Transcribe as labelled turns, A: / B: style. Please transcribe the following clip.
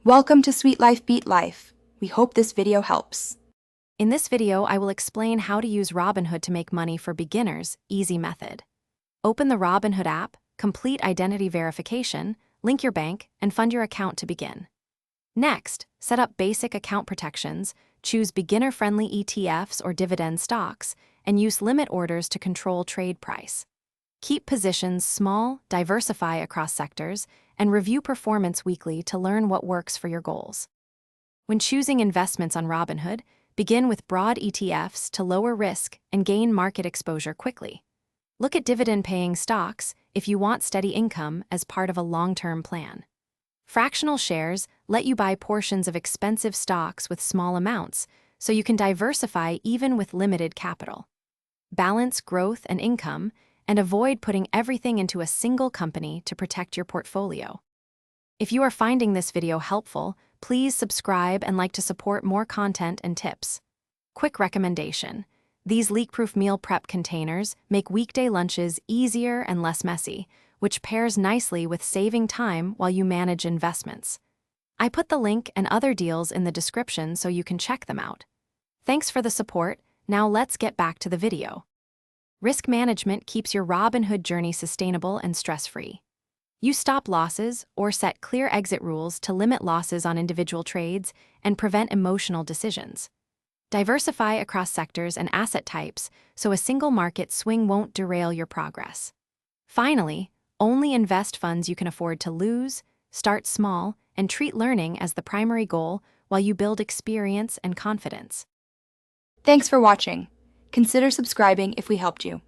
A: Welcome to Sweet Life Beat Life. We hope this video helps.
B: In this video, I will explain how to use Robinhood to make money for beginners, easy method. Open the Robinhood app, complete identity verification, link your bank, and fund your account to begin. Next, set up basic account protections, choose beginner-friendly ETFs or dividend stocks, and use limit orders to control trade price. Keep positions small, diversify across sectors, and review performance weekly to learn what works for your goals. When choosing investments on Robinhood, begin with broad ETFs to lower risk and gain market exposure quickly. Look at dividend-paying stocks if you want steady income as part of a long-term plan. Fractional shares let you buy portions of expensive stocks with small amounts, so you can diversify even with limited capital. Balance growth and income, and avoid putting everything into a single company to protect your portfolio. If you are finding this video helpful, please subscribe and like to support more content and tips. Quick recommendation: these leak-proof meal prep containers make weekday lunches easier and less messy, which pairs nicely with saving time while you manage investments. I put the link and other deals in the description so you can check them out. Thanks for the support. Now let's get back to the video. Risk management keeps your Robinhood journey sustainable and stress-free. Use stop losses or set clear exit rules to limit losses on individual trades and prevent emotional decisions. Diversify across sectors and asset types so a single market swing won't derail your progress. Finally, only invest funds you can afford to lose, start small, and treat learning as the primary goal while you build experience and confidence.
A: Thanks for watching. Consider subscribing if we helped you.